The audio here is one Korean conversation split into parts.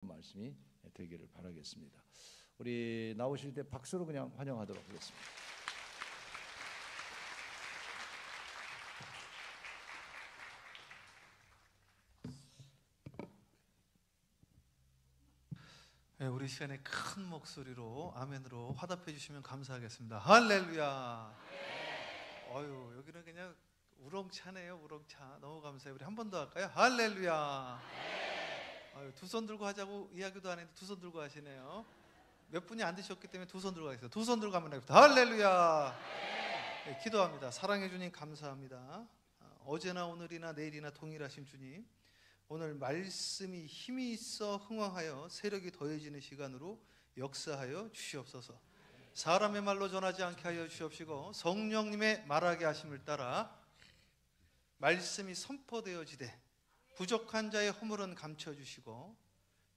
말씀이 되기를 바라겠습니다. 우리 나오실 때 박수로 그냥 환영하도록 하겠습니다. 네, 우리 시간에 큰 목소리로 아멘으로 화답해 주시면 감사하겠습니다. 할렐루야. 어유, 여기는 그냥 우렁차네요. 우렁차. 너무 감사해요. 우리 한 번 더 할까요? 할렐루야. 아유, 두 손 들고 하자고 이야기도 안 했는데 두 손 들고 하시네요. 몇 분이 안 되셨기 때문에 두 손 들고 하겠습니다. 두 손 들고 하면 되겠습니다. 할렐루야. 네, 기도합니다. 사랑해 주님 감사합니다. 어제나 오늘이나 내일이나 동일하신 주님, 오늘 말씀이 힘이 있어 흥황하여 세력이 더해지는 시간으로 역사하여 주시옵소서. 사람의 말로 전하지 않게 하여 주시옵시고 성령님의 말하게 하심을 따라 말씀이 선포되어지되 부족한 자의 허물은 감춰주시고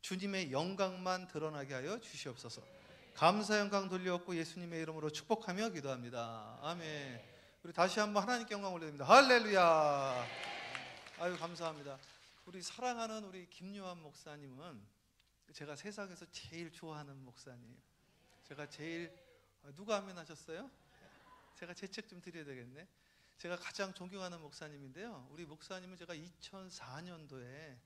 주님의 영광만 드러나게 하여 주시옵소서. 감사 영광 돌려엎고 예수님의 이름으로 축복하며 기도합니다. 아멘. 우리 다시 한번 하나님께 영광 올려드립니다. 할렐루야. 아유, 감사합니다. 우리 사랑하는 우리 김요한 목사님은 제가 세상에서 제일 좋아하는 목사님. 제가 제일, 누가 아멘 하셨어요? 제가 제 책 좀 드려야 되겠네. 제가 가장 존경하는 목사님인데요, 우리 목사님은 제가 2004년도에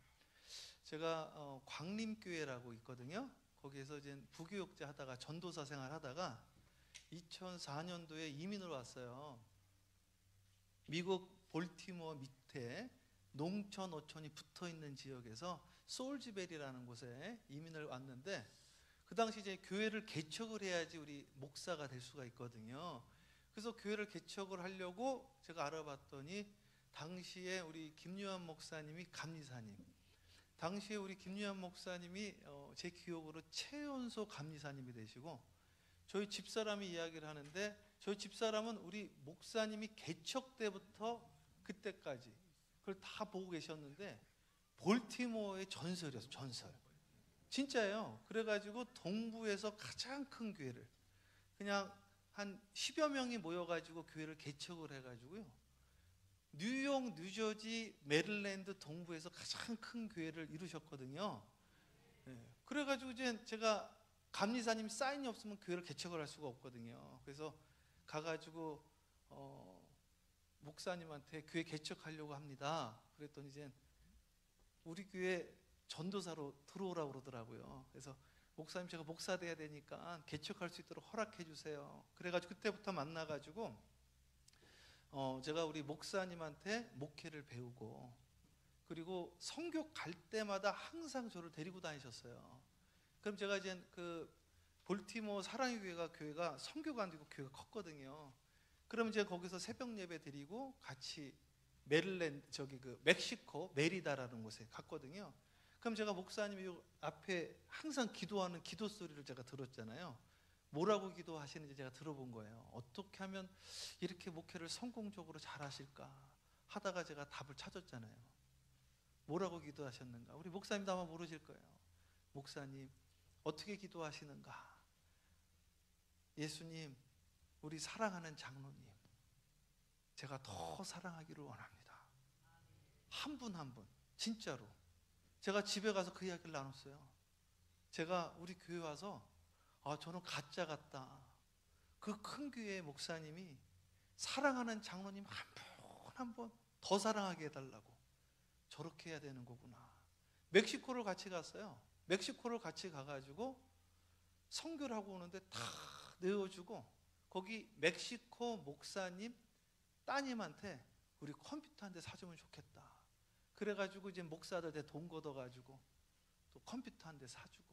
제가 광림교회라고 있거든요. 거기에서 이제 부교육자 하다가 전도사 생활 하다가 2004년도에 이민을 왔어요. 미국 볼티모어 밑에 농촌 어촌이 붙어있는 지역에서 솔즈벨이라는 곳에 이민을 왔는데, 그 당시 이제 교회를 개척을 해야지 우리 목사가 될 수가 있거든요. 그래서 교회를 개척을 하려고 제가 알아봤더니 당시에 우리 김요한 목사님이 감리사님, 당시에 우리 김요한 목사님이 제 기억으로 최연소 감리사님이 되시고, 저희 집사람이 이야기를 하는데 저희 집사람은 우리 목사님이 개척 때부터 그때까지 그걸 다 보고 계셨는데 볼티모어의 전설이었어요. 전설. 진짜예요. 그래가지고 동부에서 가장 큰 교회를 그냥 한 10여 명이 모여가지고 교회를 개척을 해가지고요, 뉴욕, 뉴저지, 메릴랜드 동부에서 가장 큰 교회를 이루셨거든요. 네. 그래가지고 이제 제가 감리사님 사인이 없으면 교회를 개척을 할 수가 없거든요. 그래서 가가지고 목사님한테 교회 개척하려고 합니다. 그랬더니 이제 우리 교회 전도사로 들어오라고 그러더라고요. 그래서 목사님, 제가 목사 돼야 되니까 개척할 수 있도록 허락해 주세요. 그래가지고 그때부터 만나가지고 제가 우리 목사님한테 목회를 배우고, 그리고 선교 갈 때마다 항상 저를 데리고 다니셨어요. 그럼 제가 이제 그 볼티모어 사랑의 교회가 선교가 안 되고 교회가 컸거든요. 그럼 이제 거기서 새벽 예배 드리고 같이 메릴랜드, 저기 그 멕시코 메리다라는 곳에 갔거든요. 그럼 제가 목사님이 앞에 항상 기도하는 기도 소리를 제가 들었잖아요. 뭐라고 기도하시는지 제가 들어본 거예요. 어떻게 하면 이렇게 목회를 성공적으로 잘 하실까 하다가 제가 답을 찾았잖아요. 뭐라고 기도하셨는가? 우리 목사님도 아마 모르실 거예요. 목사님, 어떻게 기도하시는가? 예수님, 우리 사랑하는 장로님, 제가 더 사랑하기를 원합니다. 한 분 한 분, 진짜로. 제가 집에 가서 그 이야기를 나눴어요. 제가 우리 교회 와서 저는 가짜 같다. 그 큰 교회의 목사님이 사랑하는 장로님 한 분 한 분 더 사랑하게 해달라고, 저렇게 해야 되는 거구나. 멕시코를 같이 갔어요. 멕시코를 같이 가가지고 선교를 하고 오는데 다 내어주고, 거기 멕시코 목사님 따님한테 우리 컴퓨터 한 대 사주면 좋겠다. 그래가지고 이제 목사들 대 돈 걷어가지고 또 컴퓨터 한 대 사주고,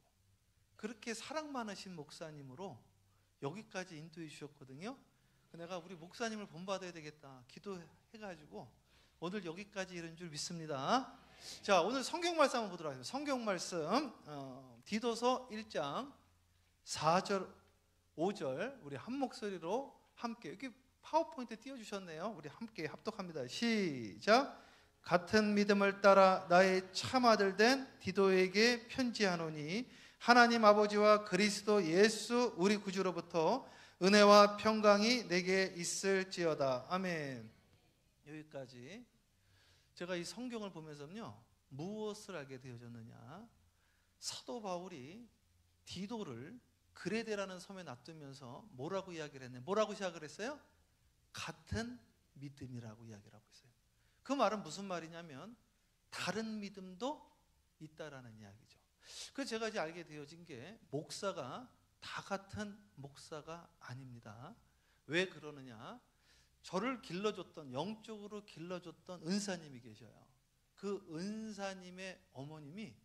그렇게 사랑 많으신 목사님으로 여기까지 인도해 주셨거든요. 내가 우리 목사님을 본받아야 되겠다 기도해가지고 오늘 여기까지 이른 줄 믿습니다. 자, 오늘 성경 말씀 한번 보도록 하겠습니다. 성경 말씀 디도서 1장 4절 5절 우리 한 목소리로 함께, 여기 파워포인트 띄워주셨네요. 우리 함께 합독합니다. 시작. 같은 믿음을 따라 나의 참아들 된 디도에게 편지하노니 하나님 아버지와 그리스도 예수 우리 구주로부터 은혜와 평강이 내게 있을지어다. 아멘. 여기까지. 제가 이 성경을 보면서요, 무엇을 알게 되어졌느냐? 사도 바울이 디도를 그레데라는 섬에 놔두면서 뭐라고 이야기를 했냐? 뭐라고 시작을 했어요? 같은 믿음이라고 이야기를 하고 있어요. 그 말은 무슨 말이냐면 다른 믿음도 있다라는 이야기죠. 그래서 제가 이제 알게 되어진 게 목사가 다 같은 목사가 아닙니다. 왜 그러느냐? 저를 길러줬던, 영적으로 길러줬던 은사님이 계셔요. 그 은사님의 어머님이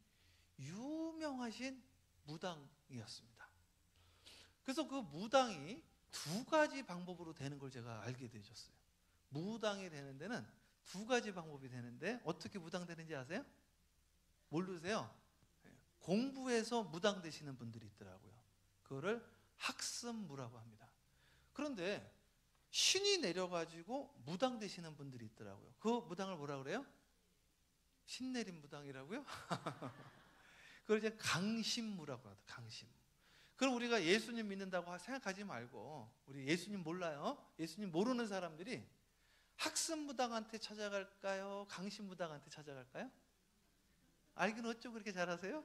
유명하신 무당이었습니다. 그래서 그 무당이 두 가지 방법으로 되는 걸 제가 알게 되셨어요. 무당이 되는 데는 두 가지 방법이 되는데 어떻게 무당 되는지 아세요? 모르세요? 공부해서 무당 되시는 분들이 있더라고요. 그거를 학습무라고 합니다. 그런데 신이 내려가지고 무당 되시는 분들이 있더라고요. 그 무당을 뭐라 그래요? 신 내린 무당이라고요? 그걸 이제 강신무라고 하죠. 강신무. 그럼 우리가 예수님 믿는다고 생각하지 말고, 우리 예수님 몰라요? 예수님 모르는 사람들이 학습무당한테 찾아갈까요? 강신무당한테 찾아갈까요? 알기는 어쩜 그렇게 잘하세요?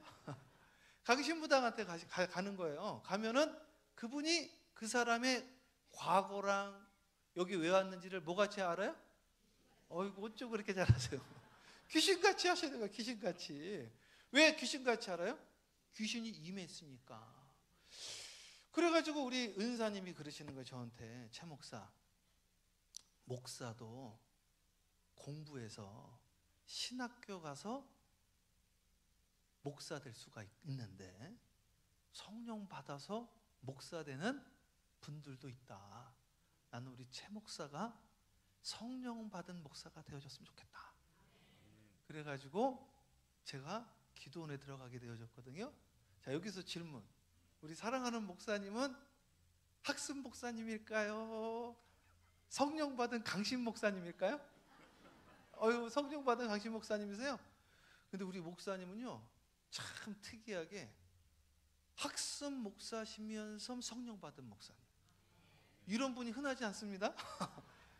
강신무당한테 가는 거예요. 가면은 그분이 그 사람의 과거랑 여기 왜 왔는지를 뭐같이 알아요? 어이구 어쩜 그렇게 잘하세요? 귀신같이 하시는 거예요. 귀신같이. 왜 귀신같이 알아요? 귀신이 임했으니까. 그래가지고 우리 은사님이 그러시는 거예요. 저한테, 최 목사, 목사도 공부해서 신학교 가서 목사 될 수가 있는데 성령 받아서 목사 되는 분들도 있다. 나는 우리 최 목사가 성령 받은 목사가 되어줬으면 좋겠다. 그래가지고 제가 기도원에 들어가게 되어졌거든요. 자, 여기서 질문. 우리 사랑하는 목사님은 학습 목사님일까요? 성령 받은 강신 목사님일까요? 성령 받은 강신 목사님이세요? 근데 우리 목사님은요, 참 특이하게 학습 목사시면서 성령 받은 목사님. 이런 분이 흔하지 않습니다.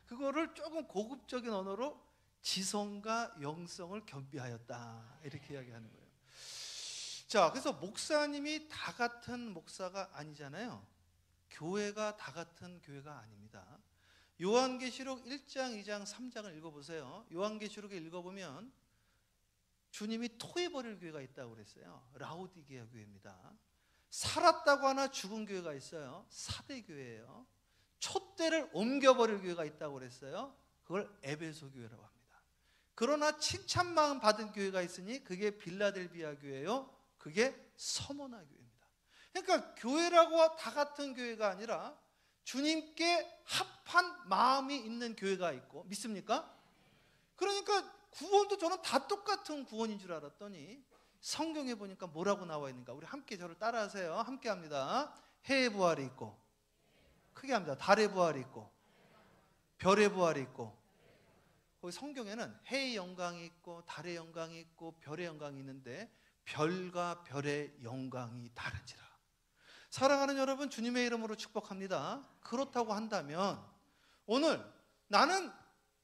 그거를 조금 고급적인 언어로 지성과 영성을 겸비하였다, 이렇게 이야기하는 거예요. 자, 그래서 목사님이 다 같은 목사가 아니잖아요. 교회가 다 같은 교회가 아닙니다. 요한계시록 1장, 2장, 3장을 읽어보세요. 요한계시록에 읽어보면 주님이 토해버릴 교회가 있다고 그랬어요. 라오디게아 교회입니다. 살았다고 하나 죽은 교회가 있어요. 사대 교회예요. 촛대를 옮겨버릴 교회가 있다고 그랬어요. 그걸 에베소 교회라고 합니다. 그러나 칭찬마음 받은 교회가 있으니 그게 빌라델비아 교회요. 그게 서머나 교회입니다. 그러니까 교회라고 다 같은 교회가 아니라 주님께 합한 마음이 있는 교회가 있고, 믿습니까? 그러니까 구원도 저는 다 똑같은 구원인 줄 알았더니 성경에 보니까 뭐라고 나와 있는가? 우리 함께 저를 따라하세요. 함께 합니다. 해의 부활이 있고, 크게 합니다. 달의 부활이 있고, 별의 부활이 있고. 거기 성경에는 해의 영광이 있고, 달의 영광이 있고, 별의 영광이 있는데 별과 별의 영광이 다른지라. 사랑하는 여러분, 주님의 이름으로 축복합니다. 그렇다고 한다면 오늘 나는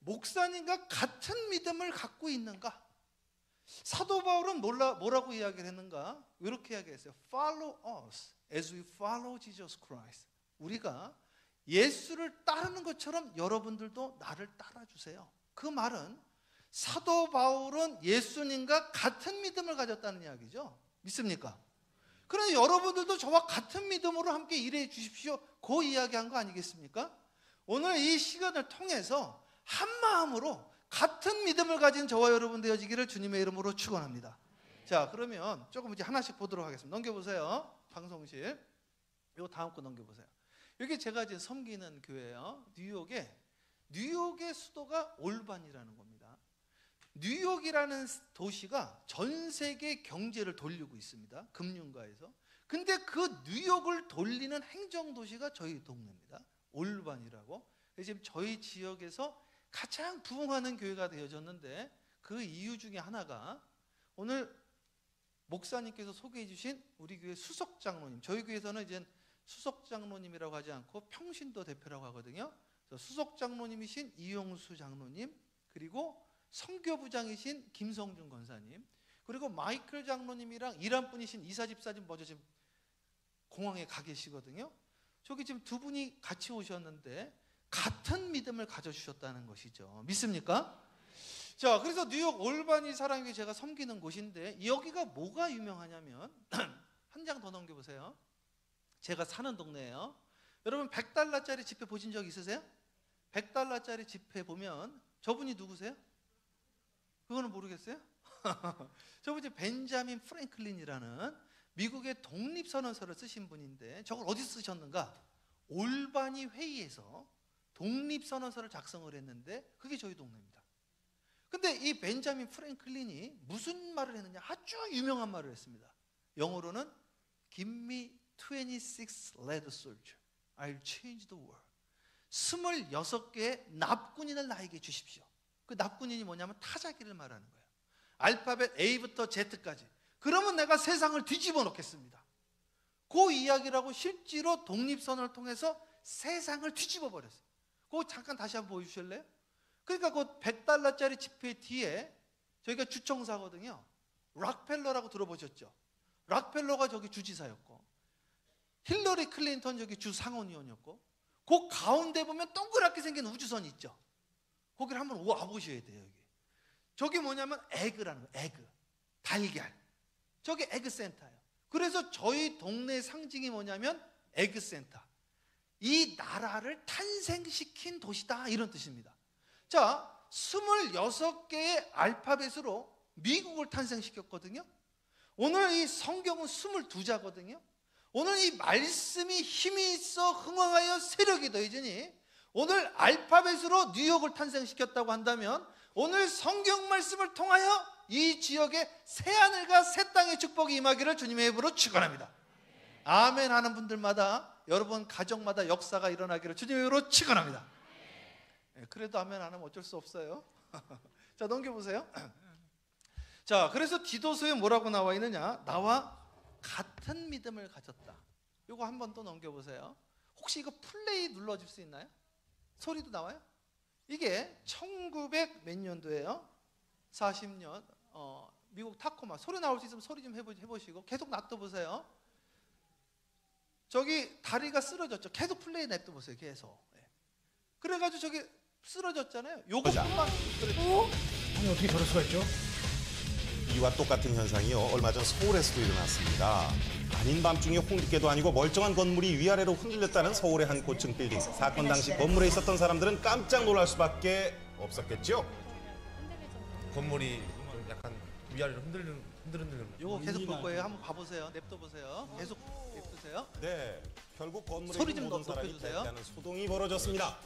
목사님과 같은 믿음을 갖고 있는가? 사도 바울은 뭐라고 이야기를 했는가? 이렇게 이야기했어요. Follow us as we follow Jesus Christ. 우리가 예수를 따르는 것처럼 여러분들도 나를 따라주세요. 그 말은 사도 바울은 예수님과 같은 믿음을 가졌다는 이야기죠. 믿습니까? 그런데 여러분들도 저와 같은 믿음으로 함께 일해 주십시오. 그 이야기한 거 아니겠습니까? 오늘 이 시간을 통해서 한 마음으로 같은 믿음을 가진 저와 여러분 되어지기를 주님의 이름으로 축원합니다. 자, 그러면 조금 이제 하나씩 보도록 하겠습니다. 넘겨보세요. 방송실. 요 다음 거 넘겨보세요. 여기 제가 이제 섬기는 교회예요. 뉴욕의 수도가 올반이라는 겁니다. 뉴욕이라는 도시가 전 세계 경제를 돌리고 있습니다. 금융가에서. 근데 그 뉴욕을 돌리는 행정도시가 저희 동네입니다. 올반이라고. 지금 저희 지역에서 가장 부흥하는 교회가 되어졌는데 그 이유 중에 하나가 오늘 목사님께서 소개해 주신 우리 교회 수석장로님. 저희 교회에서는 이제 수석장로님이라고 하지 않고 평신도 대표라고 하거든요. 그래서 수석장로님이신 이용수 장로님, 그리고 선교부장이신 김성준 권사님, 그리고 마이클 장로님이랑 이란 분이신 이사 집사님 먼저 지금 공항에 가 계시거든요. 저기 지금 두 분이 같이 오셨는데 같은 믿음을 가져주셨다는 것이죠. 믿습니까? 자, 그래서 뉴욕 올바니 사랑교회 제가 섬기는 곳인데 여기가 뭐가 유명하냐면 한 장 더 넘겨보세요. 제가 사는 동네예요. 여러분 100달러짜리 지폐 보신 적 있으세요? 100달러짜리 지폐 보면 저분이 누구세요? 그거는 모르겠어요? 저분이 벤자민 프랭클린이라는 미국의 독립선언서를 쓰신 분인데 저걸 어디서 쓰셨는가? 올바니 회의에서 독립선언서를 작성을 했는데 그게 저희 동네입니다. 근데 이 벤자민 프랭클린이 무슨 말을 했느냐? 아주 유명한 말을 했습니다. 영어로는 Give me 26 lead soldier, I'll change the world. 26개의 납군인을 나에게 주십시오. 그 납군인이 뭐냐면 타자기를 말하는 거예요. 알파벳 A부터 Z까지. 그러면 내가 세상을 뒤집어 놓겠습니다. 그 이야기라고 실제로 독립선언을 통해서 세상을 뒤집어 버렸어요. 그거 잠깐 다시 한번 보여주실래요? 그러니까 그 100달러짜리 지폐 뒤에 저희가 주청사거든요. 락펠러라고 들어보셨죠? 락펠러가 저기 주지사였고 힐러리 클린턴 저기 주상원의원이었고 그 가운데 보면 동그랗게 생긴 우주선이 있죠. 거기를 한번 와보셔야 돼요. 여기. 저게 뭐냐면 에그라는 거예요. 에그, 달걀. 저게 에그센터예요. 그래서 저희 동네 상징이 뭐냐면 에그센터. 이 나라를 탄생시킨 도시다 이런 뜻입니다. 자, 26개의 알파벳으로 미국을 탄생시켰거든요. 오늘 이 성경은 22자거든요. 오늘 이 말씀이 힘이 있어 흥황하여 세력이 더해지니 오늘 알파벳으로 뉴욕을 탄생시켰다고 한다면 오늘 성경 말씀을 통하여 이 지역에 새하늘과 새 땅의 축복이 임하기를 주님의 이름으로 축원합니다. 아멘 하는 분들마다 여러분 가정마다 역사가 일어나기를 주님의 이름으로 축원합니다. 그래도 아멘 안 하면 어쩔 수 없어요. 자, 넘겨보세요. 자, 그래서 디도서에 뭐라고 나와 있느냐? 나와 같은 믿음을 가졌다. 이거 한 번 더 넘겨보세요. 혹시 이거 플레이 눌러줄 수 있나요? 소리도 나와요? 이게 1900 몇 년도예요? 40년 미국 타코마. 소리 나올 수 있으면 소리 좀 해보시고 계속 놔둬보세요. 저기 다리가 쓰러졌죠. 계속 플레이 냅둬보세요. 계속. 그래가지고 저기 쓰러졌잖아요. 요거 한번 아니 어떻게 저럴 수가 있죠? 이와 똑같은 현상이요. 얼마 전 서울에서도 일어났습니다. 아닌 밤중에 홍두깨도 아니고 멀쩡한 건물이 위아래로 흔들렸다는 서울의 한 고층 빌딩. 사건 당시 건물에 있었던 사람들은 깜짝 놀랄 수밖에 없었겠죠. 건물이 좀 약간 위아래로 흔들리는 요거 계속 볼 거예요. 한번 봐보세요. 냅둬보세요. 계속 냅두세요. 네, 결국 건물에 소리 있는 좀 모든 사람이 높여주세요. 대피하는 소동이 벌어졌습니다.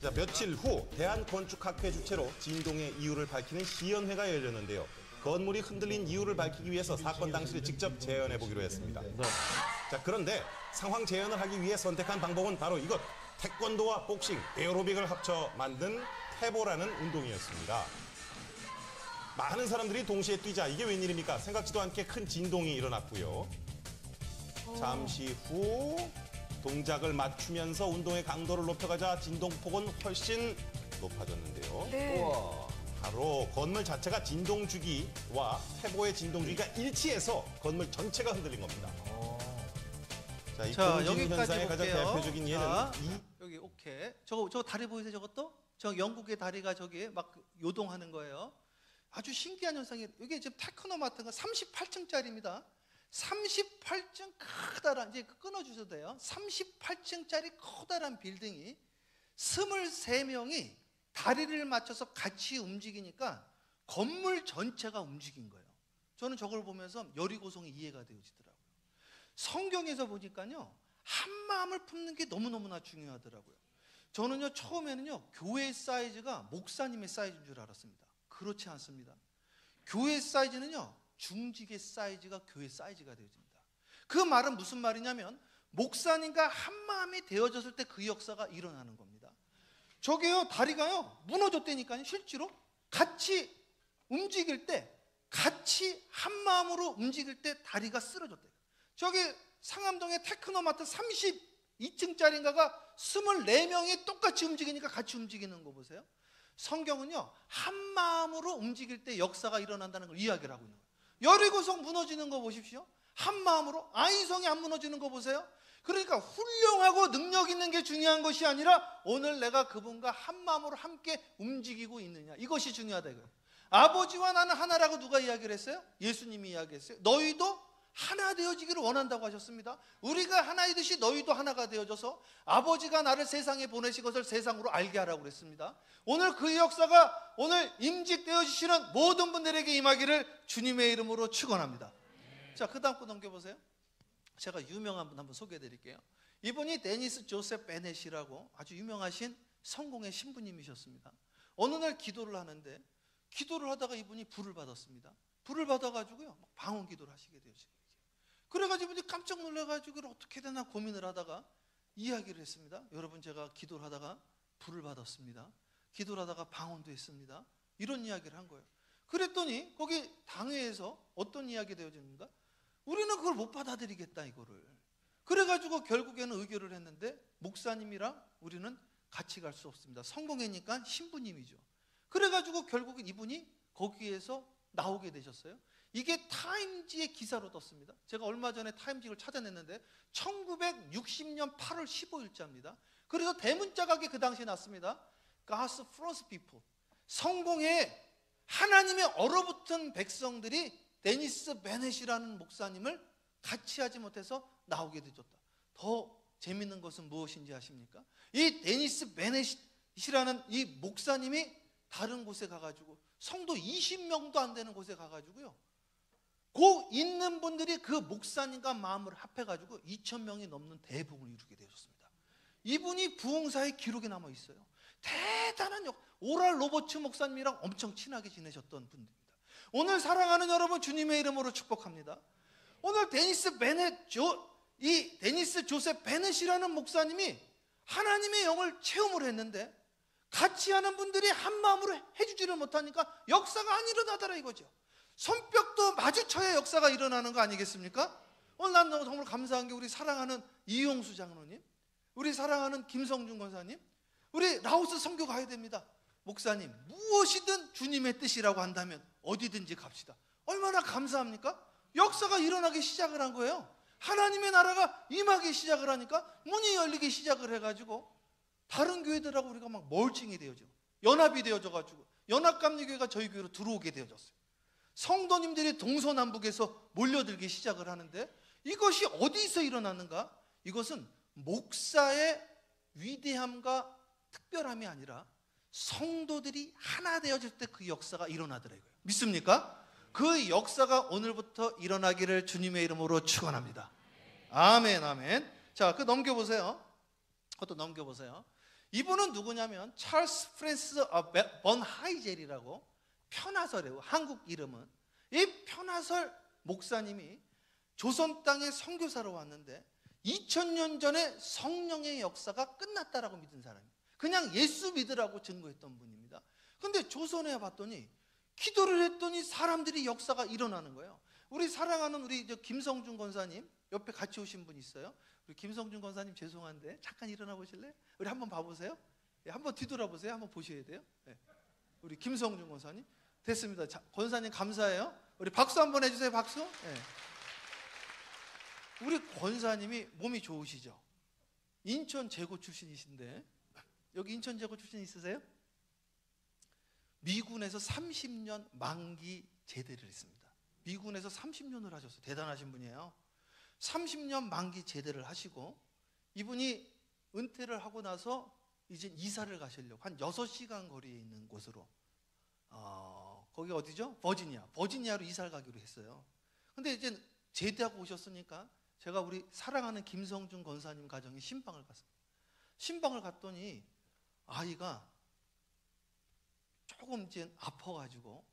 자, 며칠 후 대한건축학회 주최로 진동의 이유를 밝히는 시연회가 열렸는데요. 건물이 흔들린 이유를 밝히기 위해서 사건 당시를 직접 재현해 보기로 했습니다. 자, 그런데 상황 재현을 하기 위해 선택한 방법은 바로 이것. 태권도와 복싱, 에어로빅을 합쳐 만든 태보라는 운동이었습니다. 많은 사람들이 동시에 뛰자 이게 웬일입니까? 생각지도 않게 큰 진동이 일어났고요. 잠시 후 동작을 맞추면서 운동의 강도를 높여가자 진동폭은 훨씬 높아졌는데요. 네. 바로 건물 자체가 진동주기와 태보의 진동주기가 일치해서 건물 전체가 흔들린 겁니다. 자, 이 자, 공진 여기까지 현상의 가장 볼게요. 대표적인 예는 자, 이 여기 오케이. 저거 다리 보이세요? 저것도? 저 영국의 다리가 저기 막 요동하는 거예요. 아주 신기한 현상이. 이게 지금 테크노마트가 38층짜리입니다. 38층 커다란, 이제 끊어주셔도 돼요. 38층짜리 커다란 빌딩이 23명이 다리를 맞춰서 같이 움직이니까 건물 전체가 움직인 거예요. 저는 저걸 보면서 여리고성이 이해가 되어지더라고요. 성경에서 보니까요, 한 마음을 품는 게 너무너무나 중요하더라고요. 저는요, 처음에는요, 교회 사이즈가 목사님의 사이즈인 줄 알았습니다. 그렇지 않습니다. 교회 사이즈는요, 중직의 사이즈가 교회 사이즈가 되어집니다. 그 말은 무슨 말이냐면 목사님과 한 마음이 되어졌을 때 그 역사가 일어나는 겁니다. 저게요, 다리가요 무너졌다니까요. 실제로 같이 움직일 때, 같이 한 마음으로 움직일 때 다리가 쓰러졌대요. 저기 상암동의 테크노마트 32층짜리인가가 24명이 똑같이 움직이니까 같이 움직이는 거 보세요. 성경은요, 한 마음으로 움직일 때 역사가 일어난다는 걸 이야기를 하고 있는 거예요. 여리고성 무너지는 거 보십시오. 한 마음으로. 아이성이 안 무너지는 거 보세요. 그러니까 훌륭하고 능력 있는 게 중요한 것이 아니라 오늘 내가 그분과 한 마음으로 함께 움직이고 있느냐, 이것이 중요하다 이거예요. 아버지와 나는 하나라고 누가 이야기를 했어요? 예수님이 이야기했어요. 너희도 하나 되어지기를 원한다고 하셨습니다. 우리가 하나이듯이 너희도 하나가 되어져서 아버지가 나를 세상에 보내신 것을 세상으로 알게 하라고 그랬습니다. 오늘 그 역사가 오늘 임직되어지시는 모든 분들에게 임하기를 주님의 이름으로 축원합니다. 자, 그 다음 거 넘겨보세요. 제가 유명한 분 한번 소개해 드릴게요. 이분이 데니스 조셉 베넷이라고 아주 유명하신 성공의 신부님이셨습니다. 어느 날 기도를 하는데, 기도를 하다가 이분이 불을 받았습니다. 불을 받아가지고요, 방언 기도를 하시게 되어지고, 그래가지고 이분이 깜짝 놀라가지고 어떻게 되나 고민을 하다가 이야기를 했습니다. 여러분, 제가 기도를 하다가 불을 받았습니다. 기도를 하다가 방언도 했습니다. 이런 이야기를 한 거예요. 그랬더니 거기 당회에서 어떤 이야기 되어지는가? 우리는 그걸 못 받아들이겠다 이거를. 그래가지고 결국에는 의결을 했는데, 목사님이랑 우리는 같이 갈 수 없습니다. 성공회니까 신부님이죠. 그래가지고 결국은 이분이 거기에서 나오게 되셨어요. 이게 타임지의 기사로 떴습니다. 제가 얼마 전에 타임지를 찾아냈는데 1960년 8월 15일자입니다. 그래서 대문자가 그 당시에 났습니다. God's first people. 성공에 하나님의 얼어붙은 백성들이 데니스 베넷이라는 목사님을 같이 하지 못해서 나오게 되었다. 더 재밌는 것은 무엇인지 아십니까? 이 데니스 베넷이라는 이 목사님이 다른 곳에 가가지고 성도 20명도 안 되는 곳에 가가지고요, 그 있는 분들이 그 목사님과 마음을 합해가지고 2,000명이 넘는 대부흥을 이루게 되었습니다. 이분이 부흥사의 기록에 남아 있어요. 대단한 오랄 로버츠 목사님이랑 엄청 친하게 지내셨던 분입니다. 오늘 사랑하는 여러분, 주님의 이름으로 축복합니다. 오늘 데니스 조셉 베넷이라는 목사님이 하나님의 영을 체험을 했는데 같이 하는 분들이 한 마음으로 해주지를 못하니까 역사가 안 일어나더라 이거죠. 손뼉도 마주쳐야 역사가 일어나는 거 아니겠습니까? 오늘 난 너무 정말 감사한 게 우리 사랑하는 이용수 장로님, 우리 사랑하는 김성준 권사님, 우리 라오스 선교 가야 됩니다. 목사님, 무엇이든 주님의 뜻이라고 한다면 어디든지 갑시다. 얼마나 감사합니까? 역사가 일어나기 시작을 한 거예요. 하나님의 나라가 임하기 시작을 하니까 문이 열리기 시작을 해가지고 다른 교회들하고 우리가 막 멀칭이 되어져, 연합이 되어져가지고 연합감리교회가 저희 교회로 들어오게 되어졌어요. 성도님들이 동서남북에서 몰려들기 시작을 하는데, 이것이 어디서 일어나는가? 이것은 목사의 위대함과 특별함이 아니라 성도들이 하나 되어질 때 그 역사가 일어나더라고요. 믿습니까? 그 역사가 오늘부터 일어나기를 주님의 이름으로 축원합니다. 아멘, 아멘. 자, 그 넘겨보세요. 그것도 넘겨보세요. 이분은 누구냐면 찰스 프랜시스 번 하이젤이라고, 편하설이에요. 한국 이름은. 이 편하설 목사님이 조선 땅에 선교사로 왔는데 2000년 전에 성령의 역사가 끝났다라고 믿은 사람이에요. 그냥 예수 믿으라고 증거했던 분입니다. 근데 조선에 봤더니 기도를 했더니 사람들이 역사가 일어나는 거예요. 우리 사랑하는 우리 김성준 권사님 옆에 같이 오신 분 있어요. 우리 김성준 권사님 죄송한데 잠깐 일어나 보실래요? 우리 한번 봐보세요. 네, 한번 뒤돌아보세요. 한번 보셔야 돼요. 네. 우리 김성준 권사님 됐습니다. 자, 권사님 감사해요. 우리 박수 한번 해주세요. 박수. 네. 우리 권사님이 몸이 좋으시죠? 인천 제고 출신이신데, 여기 인천 제고 출신 있으세요? 미군에서 30년 만기 제대를 했습니다. 미군에서 30년을 하셨어요. 대단하신 분이에요. 30년 만기 제대를 하시고 이분이 은퇴를 하고 나서 이제 이사를 가시려고 한 6시간 거리에 있는 곳으로, 거기 어디죠? 버지니아로 이사를 가기로 했어요. 근데 이제 제대하고 오셨으니까 제가 우리 사랑하는 김성준 권사님 가정에 신방을 갔습니다. 신방을 갔더니 아이가 조금 이제 아파가지고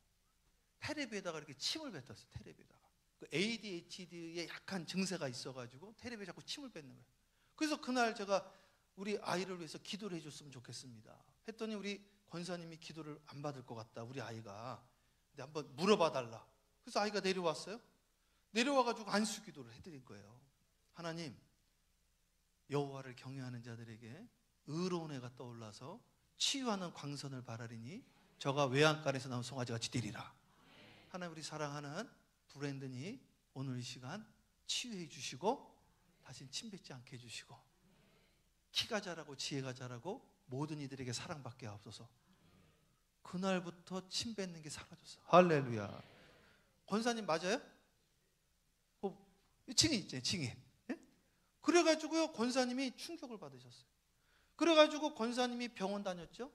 테레비에다가 이렇게 침을 뱉었어요. 테레비에다가. 그 ADHD에 약한 증세가 있어가지고 테레비에 자꾸 침을 뱉는 거예요. 그래서 그날 제가 우리 아이를 위해서 기도를 해줬으면 좋겠습니다 했더니 우리 권사님이 기도를 안 받을 것 같다, 우리 아이가. 근데 한번 물어봐 달라. 그래서 아이가 내려왔어요. 내려와가지고 안수 기도를 해드린 거예요. 하나님, 여호와를 경외하는 자들에게 의로운 해가 떠올라서 치유하는 광선을 바라리니 저가 외양간에서 나온 송아지같이 되리라. 하나님 우리 사랑하는 브랜든이 오늘 이 시간 치유해 주시고 다시 침 뱉지 않게 해주시고 키가 자라고 지혜가 자라고 모든 이들에게 사랑받게 하옵소서. 그날부터 침 뱉는 게 사라졌어. 할렐루야. 권사님 맞아요? 증인 있잖아요. 증인. 예? 그래가지고요 권사님이 충격을 받으셨어요. 그래가지고 권사님이 병원 다녔죠.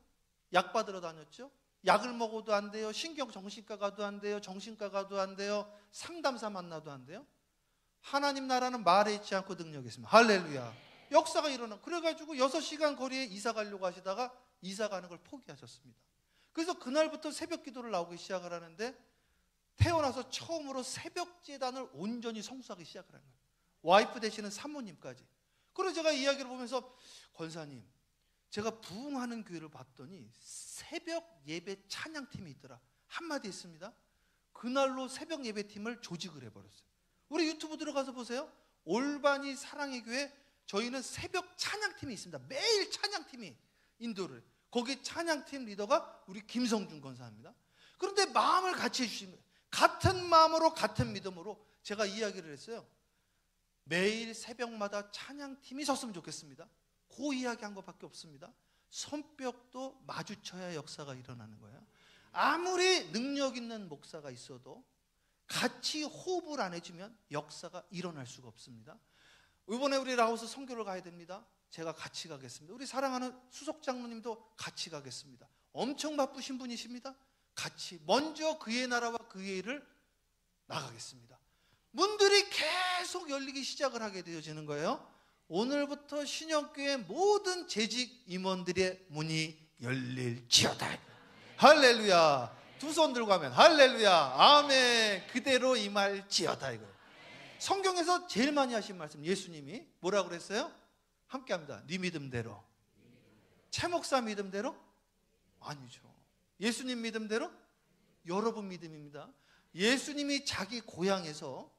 약 받으러 다녔죠. 약을 먹어도 안 돼요. 신경정신과 가도 안 돼요. 정신과 가도 안 돼요. 상담사 만나도 안 돼요. 하나님 나라는 말에 있지 않고 능력이 있습니다. 할렐루야. 역사가 일어나. 그래가지고 6시간 거리에 이사 가려고 하시다가 이사 가는 걸 포기하셨습니다. 그래서 그날부터 새벽 기도를 나오기 시작을 하는데 태어나서 처음으로 새벽 제단을 온전히 성수하기 시작을 한 거예요. 와이프 되시는 사모님까지. 그래서 제가 이야기를 보면서 권사님 제가 부흥하는 교회를 봤더니 새벽 예배 찬양팀이 있더라. 한마디 했습니다. 그날로 새벽 예배팀을 조직을 해버렸어요. 우리 유튜브 들어가서 보세요. 올바니 사랑의 교회 저희는 새벽 찬양팀이 있습니다. 매일 찬양팀이 인도를. 거기 찬양팀 리더가 우리 김성준 권사입니다. 그런데 마음을 같이 해주신 거예요. 같은 마음으로 같은 믿음으로 제가 이야기를 했어요. 매일 새벽마다 찬양팀이 섰으면 좋겠습니다. 그 이야기한 것밖에 없습니다. 손뼉도 마주쳐야 역사가 일어나는 거예요. 아무리 능력 있는 목사가 있어도 같이 호흡을 안 해주면 역사가 일어날 수가 없습니다. 이번에 우리 라오스 선교를 가야 됩니다. 제가 같이 가겠습니다. 우리 사랑하는 수석 장로님도 같이 가겠습니다. 엄청 바쁘신 분이십니다. 같이 먼저 그의 나라와 그의 일을 나가겠습니다. 문들이 계속 열리기 시작을 하게 되어지는 거예요. 오늘부터 신역교회 모든 재직 임원들의 문이 열릴지어다. 할렐루야. 두 손 들고 하면 할렐루야 아멘 그대로 임할지어다. 이거예요. 성경에서 제일 많이 하신 말씀 예수님이 뭐라고 그랬어요? 함께합니다. 네 믿음대로. 최 목사 믿음대로? 아니죠. 예수님 믿음대로? 여러분 믿음입니다. 예수님이 자기 고향에서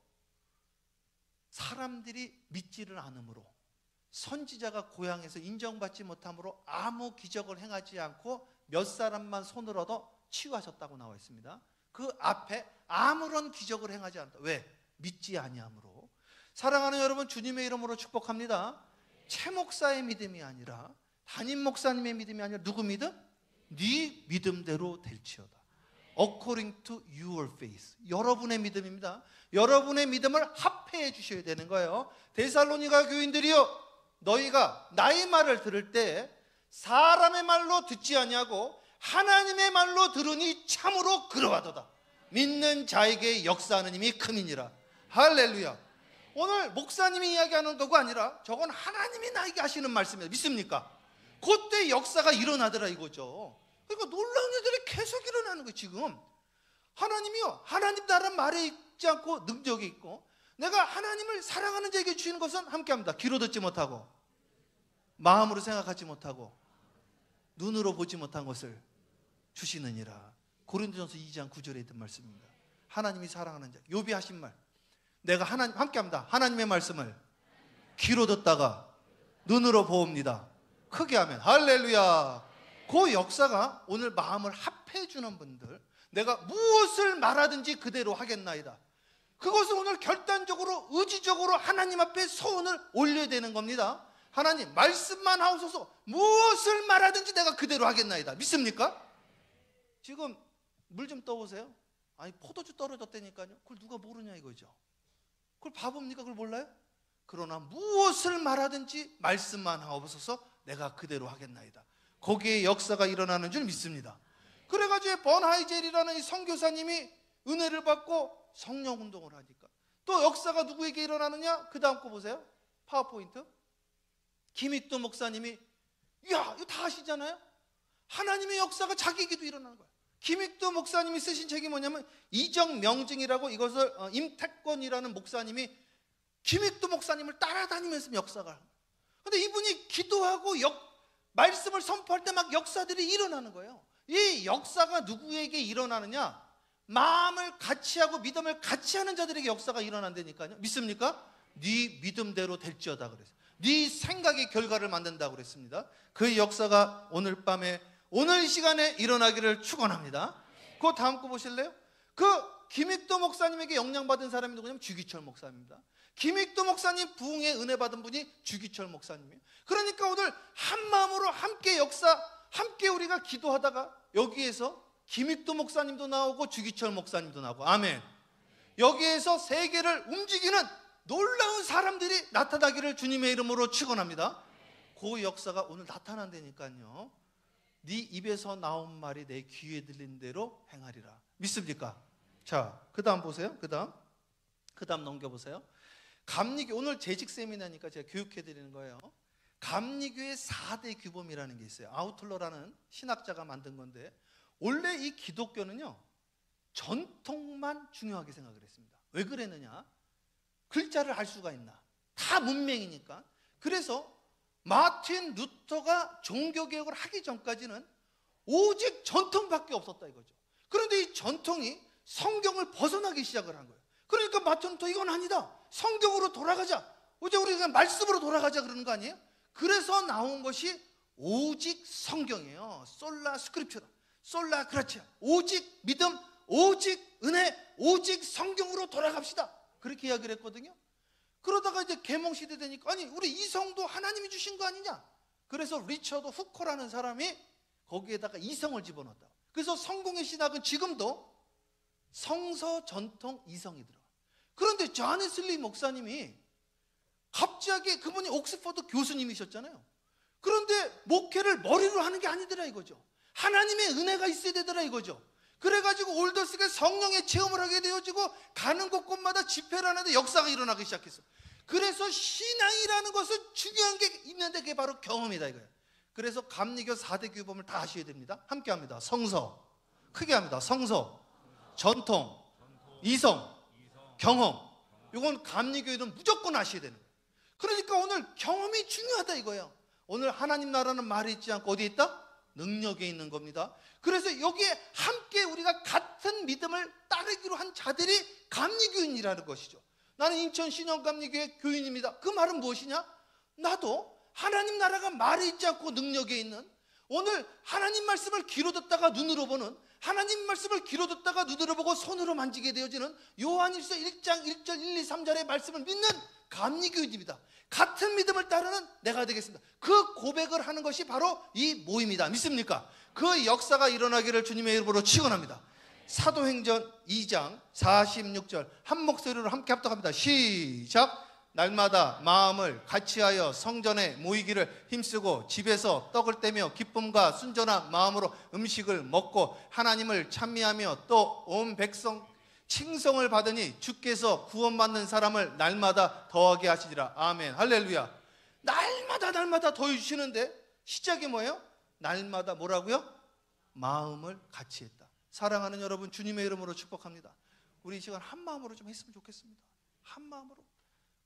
사람들이 믿지를 않으므로 선지자가 고향에서 인정받지 못함으로 아무 기적을 행하지 않고 몇 사람만 손을 얻어 치유하셨다고 나와 있습니다. 그 앞에 아무런 기적을 행하지 않았다. 왜? 믿지 아니함으로. 사랑하는 여러분 주님의 이름으로 축복합니다. 최 목사의 믿음이 아니라 담임 목사님의 믿음이 아니라 누구 믿음? 네 믿음대로 될지어다. According to your faith. 여러분의 믿음입니다. 여러분의 믿음을 합해해 주셔야 되는 거예요. 데살로니가 교인들이여 너희가 나의 말을 들을 때 사람의 말로 듣지 아니하고 하나님의 말로 들으니 참으로 그러하도다. 믿는 자에게 역사하는 힘이 크니라. 할렐루야. 오늘 목사님이 이야기하는 거가 아니라 저건 하나님이 나에게 하시는 말씀이에요. 믿습니까? 그때 역사가 일어나더라 이거죠. 그러니까 놀라운 일들이 계속 일어나는 거예요. 지금 하나님이요 하나님 나라는 말에 있지 않고 능력이 있고 내가 하나님을 사랑하는 자에게 주시는 것은 함께합니다. 귀로 듣지 못하고 마음으로 생각하지 못하고 눈으로 보지 못한 것을 주시느니라. 고린도전서 2장 9절에 있던 말씀입니다. 하나님이 사랑하는 자. 욥이 하신 말. 내가 하나님 함께합니다. 하나님의 말씀을 귀로 듣다가 눈으로 보옵니다. 크게 하면 할렐루야. 그 역사가 오늘 마음을 합해주는 분들 내가 무엇을 말하든지 그대로 하겠나이다. 그것을 오늘 결단적으로 의지적으로 하나님 앞에 소원을 올려야 되는 겁니다. 하나님 말씀만 하옵소서. 무엇을 말하든지 내가 그대로 하겠나이다. 믿습니까? 지금 물 좀 떠보세요. 아니 포도주 떨어졌다니까요. 그걸 누가 모르냐 이거죠. 그걸 바보입니까? 그걸 몰라요? 그러나 무엇을 말하든지 말씀만 하옵소서. 내가 그대로 하겠나이다. 거기에 역사가 일어나는 줄 믿습니다. 그래가지고 번하이젤이라는 이 선교사님이 은혜를 받고 성령 운동을 하니까 또 역사가 누구에게 일어나느냐? 그 다음 거 보세요. 파워포인트. 김익도 목사님이 야 이거 다 아시잖아요. 하나님의 역사가 자기에게도 일어나는 거예요. 김익도 목사님이 쓰신 책이 뭐냐면 이정명증이라고 이것을 임택권이라는 목사님이 김익도 목사님을 따라다니면서 역사가 하는 거예요. 그런데 이분이 기도하고 말씀을 선포할 때 막 역사들이 일어나는 거예요. 이 역사가 누구에게 일어나느냐? 마음을 같이 하고 믿음을 같이 하는 자들에게 역사가 일어난다니까요. 믿습니까? 네 믿음대로 될지어다 그랬어요. 네 생각의 결과를 만든다고 그랬습니다. 그 역사가 오늘 밤에 오늘 이 시간에 일어나기를 축원합니다. 그 다음 거 보실래요? 그 김익도 목사님에게 영향받은 사람이 누구냐면 주기철 목사입니다. 김익도 목사님 부흥의 은혜 받은 분이 주기철 목사님이에요. 그러니까 오늘 한 마음으로 함께 함께 우리가 기도하다가 여기에서 김익도 목사님도 나오고 주기철 목사님도 나오고, 아멘. 여기에서 세계를 움직이는 놀라운 사람들이 나타나기를 주님의 이름으로 축원합니다. 그 역사가 오늘 나타난다니까요. 네 입에서 나온 말이 내 귀에 들린 대로 행하리라. 믿습니까? 자, 그 다음 보세요. 그 다음 넘겨보세요. 감리교, 오늘 재직 세미나니까 제가 교육해드리는 거예요. 감리교의 4대 규범이라는 게 있어요. 아우틀러라는 신학자가 만든 건데, 원래 이 기독교는요 전통만 중요하게 생각을 했습니다. 왜 그랬느냐? 글자를 알 수가 있나? 다 문맹이니까. 그래서 마틴 루터가 종교개혁을 하기 전까지는 오직 전통밖에 없었다 이거죠. 그런데 이 전통이 성경을 벗어나기 시작을 한 거예요. 그러니까 마틴 루터 이건 아니다, 성경으로 돌아가자, 이제 우리가 말씀으로 돌아가자 그러는 거 아니에요? 그래서 나온 것이 오직 성경이에요. 솔라 스크립처라, 솔라 그라치아, 오직 믿음, 오직 은혜, 오직 성경으로 돌아갑시다, 그렇게 이야기를 했거든요. 그러다가 이제 계몽시대 되니까 아니 우리 이성도 하나님이 주신 거 아니냐, 그래서 리처드 후커라는 사람이 거기에다가 이성을 집어넣었다. 그래서 성공의 신학은 지금도 성서, 전통, 이성이 들어가. 그런데 존 웨슬리 목사님이 갑자기, 그분이 옥스퍼드 교수님이셨잖아요. 그런데 목회를 머리로 하는 게 아니더라 이거죠. 하나님의 은혜가 있어야 되더라 이거죠. 그래가지고 올더스가 성령의 체험을 하게 되어지고 가는 곳곳마다 집회를 하는데 역사가 일어나기 시작했어. 그래서 신앙이라는 것은 중요한 게 있는데 그게 바로 경험이다 이거예요. 그래서 감리교 4대 규범을 다 하셔야 됩니다. 함께 합니다. 성서, 크게 합니다. 성서, 전통, 이성, 경험. 이건 감리교회는 무조건 하셔야 되는 거예요. 그러니까 오늘 경험이 중요하다 이거예요. 오늘 하나님 나라는 말이 있지 않고 어디에 있다? 능력에 있는 겁니다. 그래서 여기에 함께 우리가 같은 믿음을 따르기로 한 자들이 감리교인이라는 것이죠. 나는 인천 신영감리교회 교인입니다. 그 말은 무엇이냐? 나도 하나님 나라가 말이 있지 않고 능력에 있는, 오늘 하나님 말씀을 귀로 듣다가 눈으로 보는, 하나님 말씀을 귀로 듣다가 눈으로 보고 손으로 만지게 되어지는 요한일서 1장 1절 1, 2, 3절의 말씀을 믿는 감리교인입니다. 같은 믿음을 따르는 내가 되겠습니다. 그 고백을 하는 것이 바로 이 모임이다. 믿습니까? 그 역사가 일어나기를 주님의 이름으로 축원합니다. 사도행전 2장 46절 한 목소리로 함께 합독합니다. 시작. 날마다 마음을 같이하여 성전에 모이기를 힘쓰고 집에서 떡을 떼며 기쁨과 순전한 마음으로 음식을 먹고 하나님을 찬미하며 또 온 백성 칭송을 받으니 주께서 구원받는 사람을 날마다 더하게 하시리라. 아멘. 할렐루야. 날마다 더해 주시는데 시작이 뭐예요? 날마다 뭐라고요? 마음을 같이 했다. 사랑하는 여러분, 주님의 이름으로 축복합니다. 우리 이 시간 한 마음으로 좀 했으면 좋겠습니다. 한 마음으로,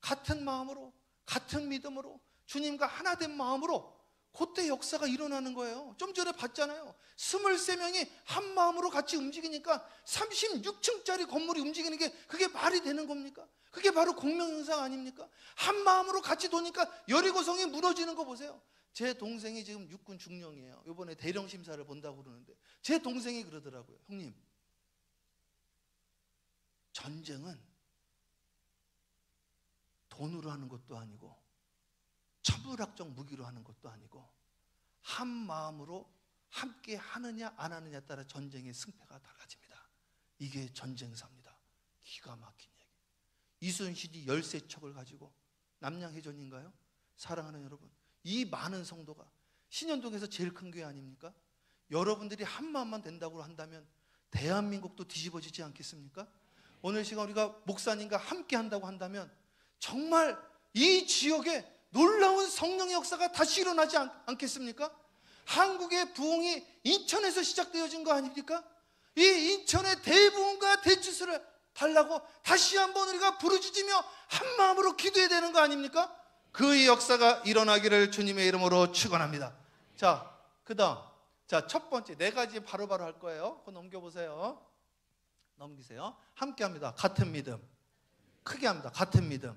같은 마음으로, 같은 믿음으로, 주님과 하나 된 마음으로 그때 역사가 일어나는 거예요. 좀 전에 봤잖아요. 23명이 한 마음으로 같이 움직이니까 36층짜리 건물이 움직이는 게 그게 말이 되는 겁니까? 그게 바로 공명현상 아닙니까? 한 마음으로 같이 도니까 여리고성이 무너지는 거 보세요. 제 동생이 지금 육군 중령이에요. 이번에 대령 심사를 본다고 그러는데 제 동생이 그러더라고요. 형님, 전쟁은 돈으로 하는 것도 아니고 천문학적 무기로 하는 것도 아니고 한 마음으로 함께 하느냐 안 하느냐에 따라 전쟁의 승패가 달라집니다. 이게 전쟁사입니다. 기가 막힌 얘기. 이순신이 13척을 가지고 남양해전인가요? 사랑하는 여러분, 이 많은 성도가 신현동에서 제일 큰 교회 아닙니까? 여러분들이 한 마음만 된다고 한다면 대한민국도 뒤집어지지 않겠습니까? 오늘 시간 우리가 목사님과 함께 한다고 한다면 정말 이 지역에 놀라운 성령의 역사가 다시 일어나지 않겠습니까? 한국의 부흥이 인천에서 시작되어진 거 아닙니까? 이 인천의 대부흥과 대추수를 달라고 다시 한번 우리가 부르짖으며 한 마음으로 기도해야 되는 거 아닙니까? 그 역사가 일어나기를 주님의 이름으로 축원합니다. 자, 그 다음, 자, 첫 번째 네 가지 바로바로 할 거예요. 그거 넘겨보세요. 넘기세요. 함께 합니다. 같은 믿음. 크게 합니다. 같은 믿음.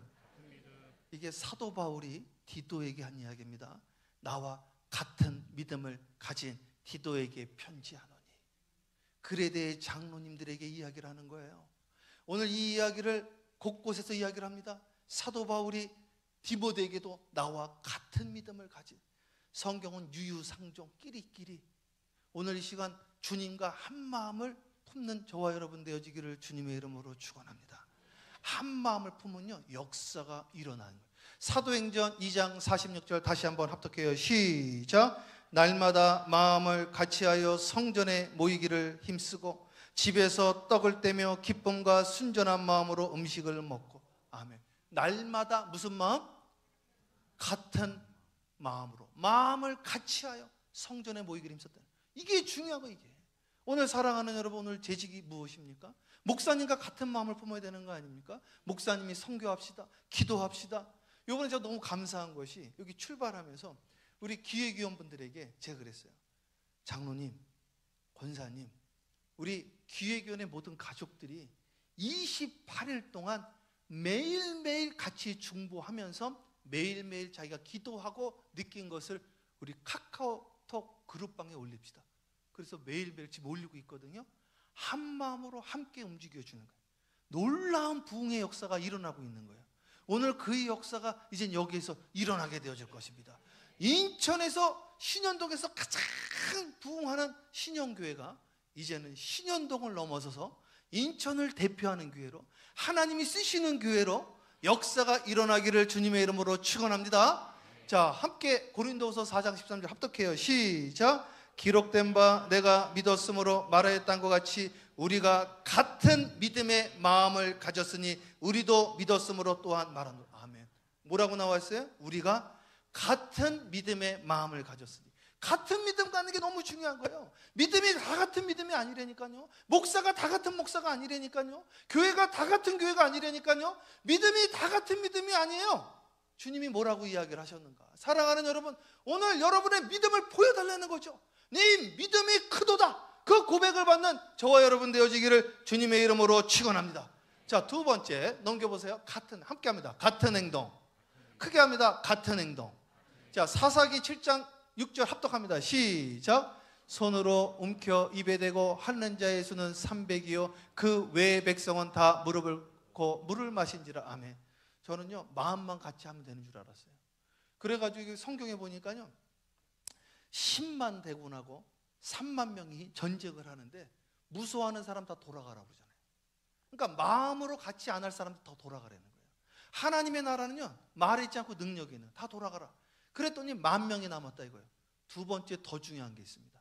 이게 사도 바울이 디도에게 한 이야기입니다. 나와 같은 믿음을 가진 디도에게 편지하노니. 글에 대해 장로님들에게 이야기를 하는 거예요. 오늘 이 이야기를 곳곳에서 이야기를 합니다. 사도 바울이 디모데에게도 나와 같은 믿음을 가진, 성경은 유유상종 끼리끼리 오늘 이 시간 주님과 한 마음을 품는 저와 여러분 되어지기를 주님의 이름으로 축원합니다. 한 마음을 품으면요 역사가 일어나는 거예요. 사도행전 2장 46절 다시 한번 합독해요. 시작. 날마다 마음을 같이하여 성전에 모이기를 힘쓰고 집에서 떡을 떼며 기쁨과 순전한 마음으로 음식을 먹고. 아멘. 날마다 무슨 마음? 같은 마음으로, 마음을 같이하여 성전에 모이기를 힘썼다. 이게 중요하고, 이게 오늘 사랑하는 여러분, 오늘 재직이 무엇입니까? 목사님과 같은 마음을 품어야 되는 거 아닙니까? 목사님이 선교합시다, 기도합시다. 이번에 제가 너무 감사한 것이 여기 출발하면서 우리 기획위원분들에게 제가 그랬어요. 장로님, 권사님, 우리 기획위원의 모든 가족들이 28일 동안 매일매일 같이 중보하면서 매일매일 자기가 기도하고 느낀 것을 우리 카카오톡 그룹방에 올립시다. 그래서 매일매일 지금 올리고 있거든요. 한 마음으로 함께 움직여주는 거예요. 놀라운 부흥의 역사가 일어나고 있는 거예요. 오늘 그 역사가 이제 여기에서 일어나게 되어질 것입니다. 인천에서 신현동에서 가장 부흥하는 신현교회가 이제는 신현동을 넘어서서 인천을 대표하는 교회로, 하나님이 쓰시는 교회로 역사가 일어나기를 주님의 이름으로 축원합니다. 자, 함께 고린도후서 4장 13절 합독해요. 시작. 기록된 바 내가 믿었으므로 말하였던 것 같이 우리가 같은 믿음의 마음을 가졌으니 우리도 믿었으므로 또한 말하노라. 아멘. 뭐라고 나와 있어요? 우리가 같은 믿음의 마음을 가졌으니. 같은 믿음 갖는 게 너무 중요한 거예요. 믿음이 다 같은 믿음이 아니라니까요. 목사가 다 같은 목사가 아니라니까요. 교회가 다 같은 교회가 아니라니까요. 믿음이 다 같은 믿음이 아니에요. 주님이 뭐라고 이야기를 하셨는가? 사랑하는 여러분, 오늘 여러분의 믿음을 보여달라는 거죠. 네 믿음이 크도다. 그 고백을 받는 저와 여러분 되어지기를 주님의 이름으로 축원합니다. 자, 두 번째 넘겨보세요. 함께 합니다. 같은 행동. 크게 합니다. 같은 행동. 자, 사사기 7장 6절 합독합니다. 시작. 손으로 움켜 입에 대고 핥는 자의 수는 300이요 그 외의 백성은 다 무릎을 꿇고 물을 마신지라. 아멘. 저는요 마음만 같이 하면 되는 줄 알았어요. 그래가지고 성경에 보니까요 10만 대군하고 3만 명이 전쟁을 하는데 무서워하는 사람 다 돌아가라고 그러잖아요. 그러니까 마음으로 같이 안 할 사람들 더 돌아가라는 거예요. 하나님의 나라는요 말에 있지 않고 능력이 있는, 다 돌아가라. 그랬더니 10,000명이 남았다 이거예요. 두 번째 더 중요한 게 있습니다.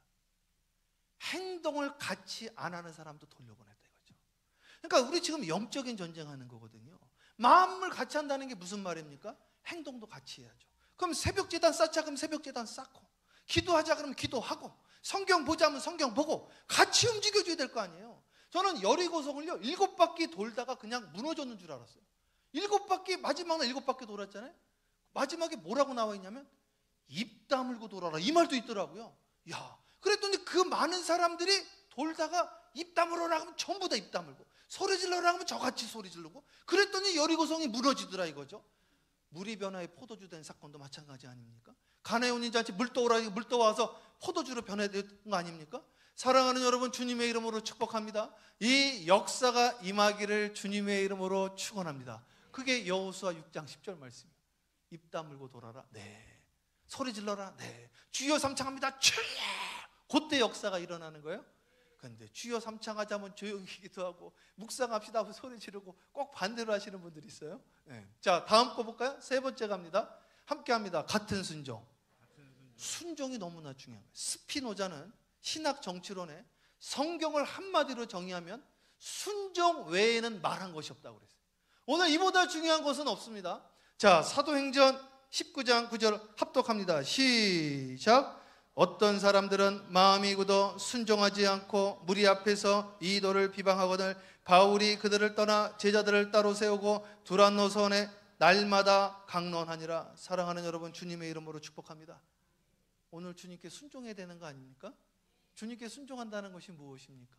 행동을 같이 안 하는 사람도 돌려보냈다 이거죠. 그러니까 우리 지금 영적인 전쟁하는 거거든요. 마음을 같이 한다는 게 무슨 말입니까? 행동도 같이 해야죠. 그럼 새벽제단 쌓자 그럼 새벽제단 쌓고, 기도하자 그러면 기도하고, 성경 보자면 성경 보고 같이 움직여줘야 될 거 아니에요. 저는 여리고성을요 7바퀴 돌다가 그냥 무너졌는 줄 알았어요. 7바퀴, 마지막 날 7바퀴 돌았잖아요. 마지막에 뭐라고 나와 있냐면 입 다물고 돌아라 이 말도 있더라고요. 야, 그랬더니 그 많은 사람들이 돌다가 입 다물어라 하면 전부 다 입 다물고, 소리 질러라 하면 저같이 소리 지르고, 그랬더니 여리고성이 무너지더라 이거죠. 물이 변화에 포도주 된 사건도 마찬가지 아닙니까? 가나에 온 인자한테 물 떠오라, 물 떠와서 포도주로 변화된 거 아닙니까? 사랑하는 여러분, 주님의 이름으로 축복합니다. 이 역사가 임하기를 주님의 이름으로 축원합니다. 그게 여호수아 6장 10절 말씀이에요. 입 다물고 돌아라. 네. 소리 질러라. 네. 주여 삼창합니다. 주여. 그때 역사가 일어나는 거예요. 그런데 주여 삼창하자면 조용히 기도하고 묵상합시다 하고 소리 지르고 꼭 반대로 하시는 분들이 있어요. 네. 자, 다음 거 볼까요? 세 번째 갑니다. 함께 합니다. 같은 순종. 순종이 너무나 중요한 거예요. 스피노자는 신학 정치론에 성경을 한마디로 정의하면 순종 외에는 말한 것이 없다고 그랬어요. 오늘 이보다 중요한 것은 없습니다. 자, 사도행전 19장 9절 합독합니다. 시작. 어떤 사람들은 마음이 굳어 순종하지 않고 무리 앞에서 이도를 비방하거늘 바울이 그들을 떠나 제자들을 따로 세우고 두란노선에 날마다 강론하니라. 사랑하는 여러분, 주님의 이름으로 축복합니다. 오늘 주님께 순종해야 되는 거 아닙니까? 주님께 순종한다는 것이 무엇입니까?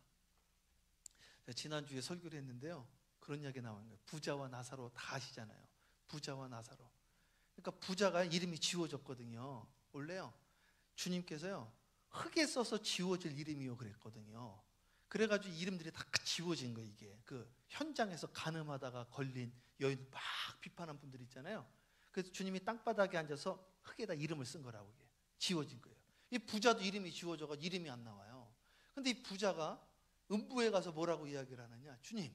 지난주에 설교를 했는데요, 그런 이야기 나오는 거예요. 부자와 나사로 다 아시잖아요. 부자와 나사로. 그러니까 부자가 이름이 지워졌거든요. 원래요 주님께서요 흙에 써서 지워질 이름이요 그랬거든요. 그래가지고 이름들이 다 지워진 거예요. 이게 그 현장에서 간음하다가 걸린 여인 막 비판한 분들 있잖아요. 그래서 주님이 땅바닥에 앉아서 흙에다 이름을 쓴 거라고. 이게 지워진 거예요. 이 부자도 이름이 지워져가 이름이 안 나와요. 근데 이 부자가 음부에 가서 뭐라고 이야기를 하느냐. 주님,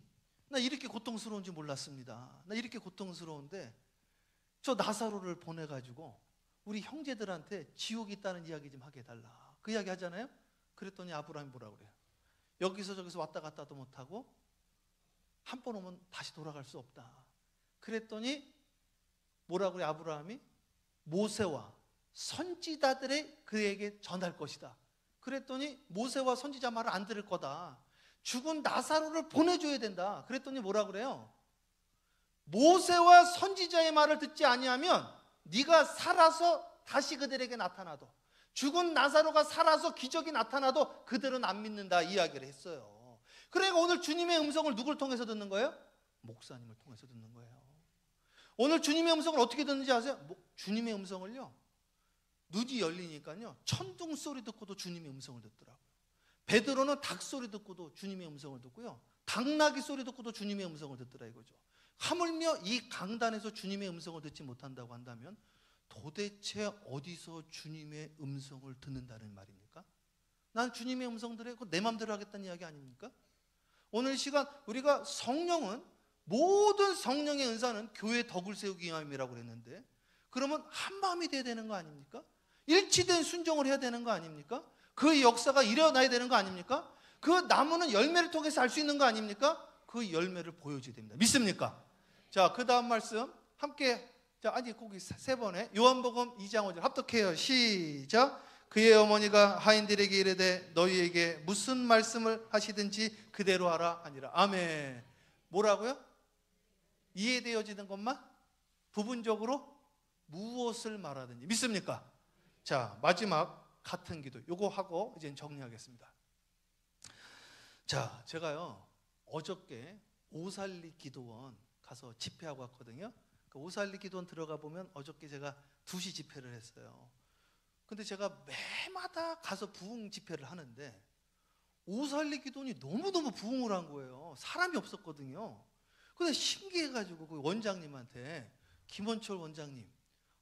나 이렇게 고통스러운지 몰랐습니다. 나 이렇게 고통스러운데 저 나사로를 보내가지고 우리 형제들한테 지옥이 있다는 이야기 좀 하게 해달라. 그 이야기 하잖아요. 그랬더니 아브라함이 뭐라고 그래요. 여기서 저기서 왔다 갔다도 못하고 한 번 오면 다시 돌아갈 수 없다. 그랬더니 뭐라고 그래. 아브라함이 모세와 선지자들의 그에게 전할 것이다. 그랬더니 모세와 선지자 말을 안 들을 거다. 죽은 나사로를 보내줘야 된다. 그랬더니 뭐라고 그래요. 모세와 선지자의 말을 듣지 아니하면 네가 살아서 다시 그들에게 나타나도, 죽은 나사로가 살아서 기적이 나타나도 그들은 안 믿는다 이야기를 했어요. 그러니까 오늘 주님의 음성을 누굴 통해서 듣는 거예요? 목사님을 통해서 듣는 거예요. 오늘 주님의 음성을 어떻게 듣는지 아세요? 주님의 음성을요, 눈이 열리니까요 천둥 소리 듣고도 주님의 음성을 듣더라고요. 베드로는 닭 소리 듣고도 주님의 음성을 듣고요, 당나귀 소리 듣고도 주님의 음성을 듣더라 이거죠. 하물며 이 강단에서 주님의 음성을 듣지 못한다고 한다면 도대체 어디서 주님의 음성을 듣는다는 말입니까? 난 주님의 음성 들으고 내 마음대로 하겠다는 이야기 아닙니까? 오늘 시간 우리가 성령은, 모든 성령의 은사는 교회의 덕을 세우기 위함이라고 그랬는데, 그러면 한 마음이 돼야 되는 거 아닙니까? 일치된 순종을 해야 되는 거 아닙니까? 그 역사가 일어나야 되는 거 아닙니까? 그 나무는 열매를 통해서 알 수 있는 거 아닙니까? 그 열매를 보여줘야 됩니다. 믿습니까? 자, 그 다음 말씀 함께, 자, 아니 거기 세 번에 요한복음 2장 5절 합독해요. 시작. 그의 어머니가 하인들에게 이르되 너희에게 무슨 말씀을 하시든지 그대로 하라 하니라. 아멘. 뭐라고요? 이해되어지는 것만 부분적으로 무엇을 말하든지. 믿습니까? 자, 마지막 같은 기도 요거 하고 이제 정리하겠습니다. 자, 제가요 어저께 오살리 기도원 가서 집회하고 왔거든요. 그 오살리 기도원 들어가 보면 어저께 제가 2시 집회를 했어요. 근데 제가 매마다 가서 부흥 집회를 하는데 오살리 기도원이 너무너무 부흥을 한 거예요. 사람이 없었거든요. 근데 신기해가지고 그 원장님한테, 김원철 원장님,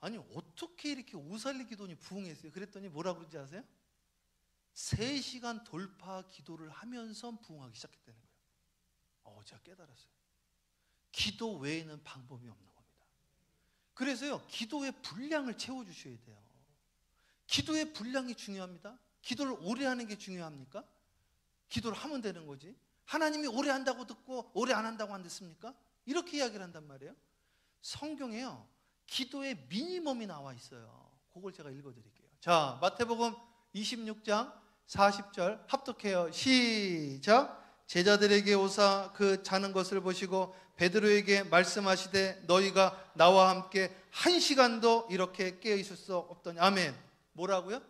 아니 어떻게 이렇게 오살리 기도원이 부흥했어요? 그랬더니 뭐라고 그러지 아세요? 3시간 돌파 기도를 하면서 부흥하기 시작했다는 거예요. 제가 깨달았어요. 기도 외에는 방법이 없는 겁니다. 그래서요, 기도의 분량을 채워주셔야 돼요. 기도의 분량이 중요합니다. 기도를 오래 하는 게 중요합니까? 기도를 하면 되는 거지. 하나님이 오래 한다고 듣고 오래 안 한다고 안 듣습니까? 이렇게 이야기를 한단 말이에요. 성경에요, 기도의 미니멈이 나와 있어요. 그걸 제가 읽어드릴게요. 자, 마태복음 26장 40절 합독해요. 시작. 제자들에게 오사 그 자는 것을 보시고 베드로에게 말씀하시되 너희가 나와 함께 1시간도 이렇게 깨어 있을 수 없더니. 아멘. 뭐라고요?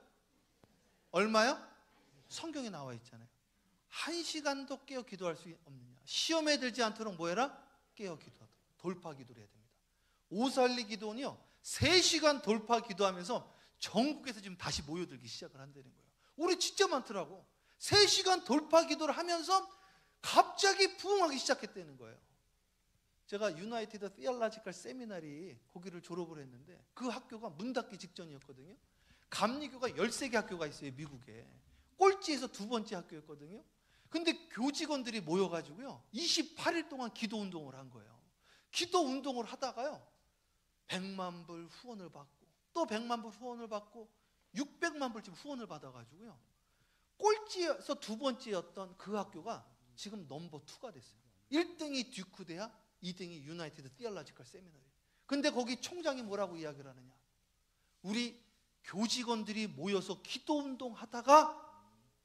얼마요? 성경에 나와 있잖아요. 1시간도 깨어 기도할 수 없느냐. 시험에 들지 않도록 뭐해라? 깨어 기도하도록. 돌파 기도를 해야 됩니다. 오살리 기도는요 3시간 돌파 기도하면서 전국에서 지금 다시 모여들기 시작을 한다는 거예요. 우리 진짜 많더라고. 3시간 돌파 기도를 하면서 갑자기 부흥하기 시작했다는 거예요. 제가 유나이티드 티올로지컬 세미나리 거기를 졸업을 했는데 그 학교가 문 닫기 직전이었거든요. 감리교가 13개 학교가 있어요. 미국에. 꼴찌에서 2번째 학교였거든요. 근데 교직원들이 모여가지고요 28일 동안 기도 운동을 한 거예요. 기도 운동을 하다가요 100만 불 후원을 받고 또 100만 불 후원을 받고 600만 불 지금 후원을 받아가지고요 꼴찌에서 2번째였던 그 학교가 지금 넘버 2가 됐어요. 1등이 듀크 대학, 2등이 유나이티드 티올로지컬 세미나리. 근데 거기 총장이 뭐라고 이야기를 하느냐, 우리 교직원들이 모여서 기도 운동 하다가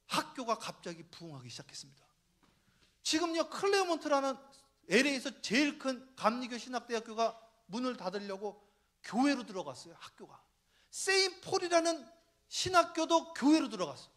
학교가 갑자기 부흥하기 시작했습니다. 지금요 클레어몬트라는 LA에서 제일 큰 감리교 신학대학교가 문을 닫으려고 교회로 들어갔어요. 학교가 세인폴이라는 신학교도 교회로 들어갔어요.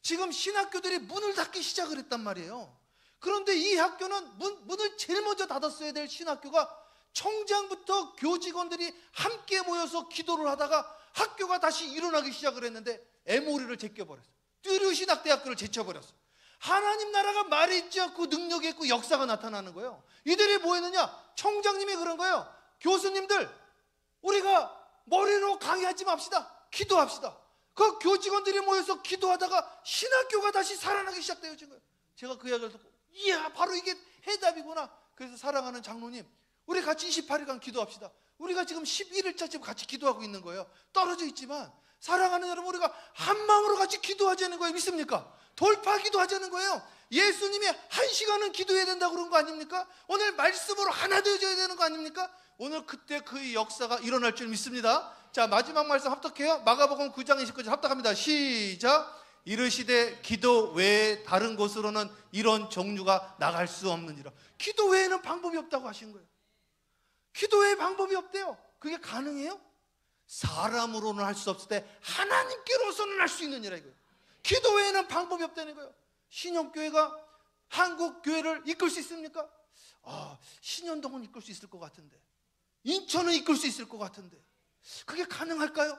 지금 신학교들이 문을 닫기 시작을 했단 말이에요. 그런데 이 학교는 문을 제일 먼저 닫았어야 될 신학교가 총장부터 교직원들이 함께 모여서 기도를 하다가 학교가 다시 일어나기 시작을 했는데 에모리를 제껴버렸어요. 뚜류신학대학교를 제쳐버렸어요. 하나님 나라가 말이 있지 않고 능력이 있고 역사가 나타나는 거예요. 이들이 뭐 했느냐? 청장님이 그런 거예요. 교수님들, 우리가 머리로 강의하지 맙시다. 기도합시다. 그 교직원들이 모여서 기도하다가 신학교가 다시 살아나기 시작되어진 거예요. 제가 그 이야기를 듣고, 이야, 바로 이게 해답이구나. 그래서 사랑하는 장로님, 우리 같이 28일간 기도합시다. 우리가 지금 11일차 지금 같이 기도하고 있는 거예요. 떨어져 있지만 사랑하는 여러분, 우리가 한 마음으로 같이 기도하자는 거예요. 믿습니까? 돌파 기도하자는 거예요. 예수님이 1시간은 기도해야 된다고 그런 거 아닙니까? 오늘 말씀으로 하나 되어져야 되는 거 아닙니까? 오늘 그때 그 역사가 일어날 줄 믿습니다. 자, 마지막 말씀 합독해요. 마가복음 9장 29절 합독합니다. 시작. 이르시되 기도 외에 다른 곳으로는 이런 종류가 나갈 수 없느니라. 기도 외에는 방법이 없다고 하신 거예요. 기도 외에 방법이 없대요. 그게 가능해요? 사람으로는 할 수 없을 때 하나님께로서는 할 수 있느니라 이거예요. 기도 외에는 방법이 없다는 거예요. 신영교회가 한국 교회를 이끌 수 있습니까? 신현동은 이끌 수 있을 것 같은데, 인천은 이끌 수 있을 것 같은데, 그게 가능할까요?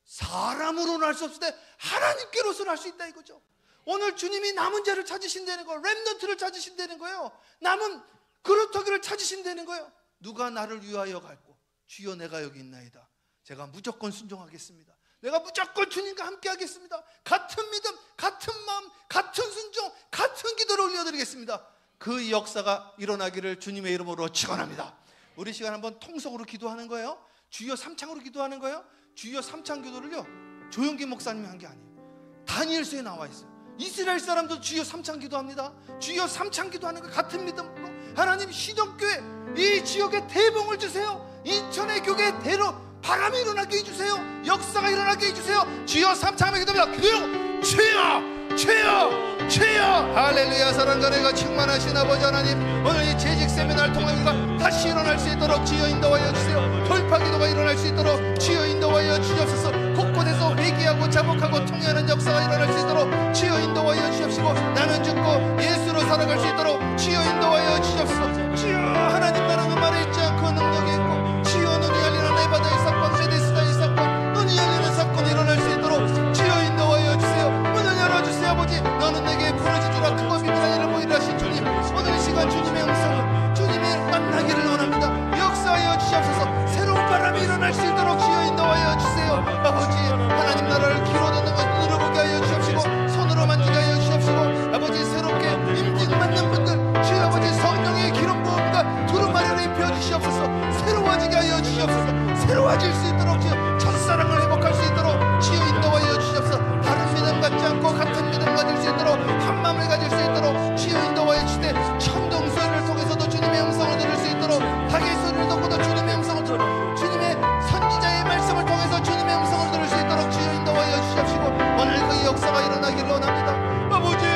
사람으로는 할 수 없을 때 하나님께로서는 할 수 있다 이거죠. 오늘 주님이 남은 자를 찾으신다는 거예요. 렘넌트를 찾으신다는 거예요. 남은 그루터기를 찾으신다는 거예요. 누가 나를 위하여 갈고? 주여 내가 여기 있나이다. 제가 무조건 순종하겠습니다. 내가 무조건 주님과 함께 하겠습니다. 같은 믿음, 같은 마음, 같은 순종, 같은 기도를 올려드리겠습니다. 그 역사가 일어나기를 주님의 이름으로 축원합니다. 우리 시간 한번 통속으로 기도하는 거예요. 주여 삼창으로 기도하는 거예요. 주여 삼창 기도를요, 조영기 목사님이 한 게 아니에요. 다니엘서에 나와 있어요. 이스라엘 사람도 주여 삼창 기도합니다. 주여 삼창 기도하는 거 같은 믿음으로 하나님 신영교회 이 지역에 대봉을 주세요. 인천의 교회에 대로 바람이 일어나게 해주세요. 역사가 일어나게 해주세요. 주여 삼창을 기도합니다. 기도요. 주여, 주여, 주여. 할렐루야. 사랑과 은혜가 충만하신 아버지 하나님, 오늘 이 재직 세미나를 통해 우리가 다시 일어날 수 있도록 주여 인도하여 주세요. 돌파 기도가 일어날 수 있도록 주여 인도하여 주옵소서. 곳곳에서 회개하고 자복하고 통회하는 역사가 일어날 수 있도록 주여 인도하여 주옵시고, 나는 죽고 예수로 살아갈 수 있도록 주여 인도하여 주옵소서. 주여, 하나님 나라가 말에 있지 않고 능력이 있고, 주여 눈이 열리는 에바다의 사건, 베데스다의 사건, 눈이 열리는 사건이 일어날 수 있도록 주여 인도하여 주세요. 문을 열어주세요. 아버지, 너는 내게 부르짖으라 크고 비밀한 일을 보이라 하신 주님, 오늘 이 시간 주님의 음성을 주님이 만나기를 원합니다. 역사하여 주시옵소서. 새로운 바람이 일어날 수 있도록 주여 인도하여 주세요. 아버지, 하나님 나라를 귀로 듣는 것 눈으로 보게 하여 주옵시고, 손으로 만지게 하여 주옵시고, 아버지 새롭게 임직 맞는 분들 주여 아버지 성령의 기름 부음과 두루마리를 입혀 주시옵소서. 새로워지게 하여 주시옵소서. 새로워질 수 있도록 주여 첫사랑을 회복할 수 있도록 주여 인도하여 주시옵소서. 다른 믿음 갖지 않고 같은 믿음 가질 수 있도록, 한 마음을 가질 수 있도록 주여 인도하여 주시되, 천둥 소리를 통해서도 주님의 음성을 들을 수 있도록, 닭의 소리를 듣고도 주님의 음성을 들어, 주님의 선지자의 말씀을 통해서 주님의 음성을 들을 수 있도록 주여 인도하여 주시옵시고, 오늘 그 역사가 일어나기를 원합니다. 아버지,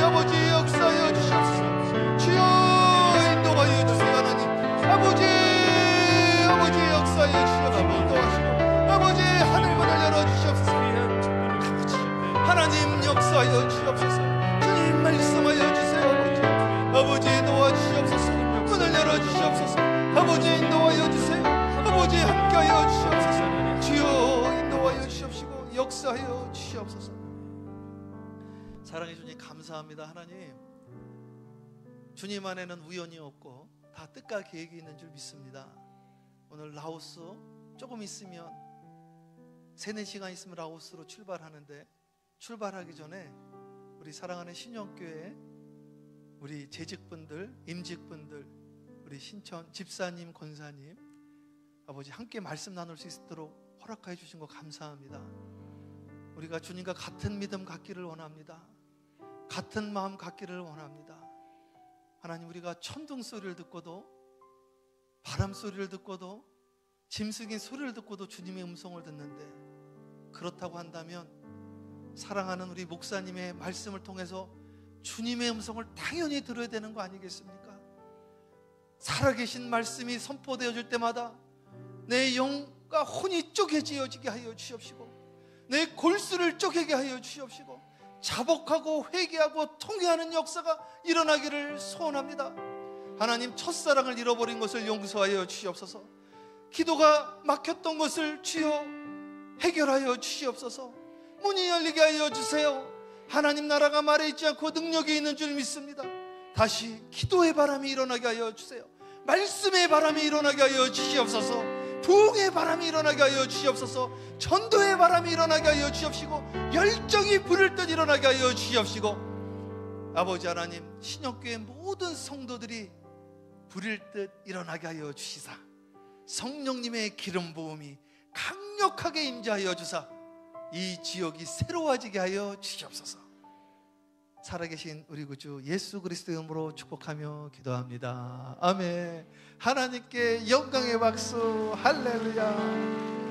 아버지 역사하여 주시옵소서. 주여 인도하여 주세요. 하나님 아버지, 아버지 역사하여 주시옵소서. 인도하시고, 아버지 하늘문을 열어주시옵소서. 아버지 하나님 역사하여 주시옵소서. 주님 말씀하여 주세요. 아버지 도와주시옵소서. 문을 열어주시옵소서. 아버지 인도하여 주세요. 아버지 함께하여 주시옵소서. 주여 인도하여 주시옵시고 역사하여 주시옵소서. 사랑해 주님 감사합니다. 하나님, 주님 안에는 우연이 없고 다 뜻과 계획이 있는 줄 믿습니다. 오늘 라오스 조금 있으면 3-4시간 있으면 라오스로 출발하는데, 출발하기 전에 우리 사랑하는 신영교회 우리 재직분들, 임직분들, 우리 신천 집사님, 권사님, 아버지 함께 말씀 나눌 수 있도록 허락해 주신 거 감사합니다. 우리가 주님과 같은 믿음 갖기를 원합니다. 같은 마음 갖기를 원합니다. 하나님, 우리가 천둥 소리를 듣고도, 바람 소리를 듣고도, 짐승의 소리를 듣고도 주님의 음성을 듣는데, 그렇다고 한다면 사랑하는 우리 목사님의 말씀을 통해서 주님의 음성을 당연히 들어야 되는 거 아니겠습니까? 살아계신 말씀이 선포되어질 때마다 내 영과 혼이 쪼개지어지게 하여 주시옵시고, 내 골수를 쪼개게 하여 주시옵시고, 자복하고 회개하고 통회하는 역사가 일어나기를 소원합니다. 하나님, 첫사랑을 잃어버린 것을 용서하여 주시옵소서. 기도가 막혔던 것을 주여 해결하여 주시옵소서. 문이 열리게 하여 주세요. 하나님 나라가 말에 있지 않고 능력이 있는 줄 믿습니다. 다시 기도의 바람이 일어나게 하여 주세요. 말씀의 바람이 일어나게 하여 주시옵소서. 부흥의 바람이 일어나게 하여 주시옵소서. 전도의 바람이 일어나게 하여 주시옵시고, 열정이 부를 듯 일어나게 하여 주시옵시고, 아버지 하나님, 신역교회 모든 성도들이 부릴 듯 일어나게 하여 주시사, 성령님의 기름 부음이 강력하게 임재하여 주사 이 지역이 새로워지게 하여 주시옵소서. 살아계신 우리 구주 예수 그리스도의 이름으로 축복하며 기도합니다. 아멘. 하나님께 영광의 박수. 할렐루야.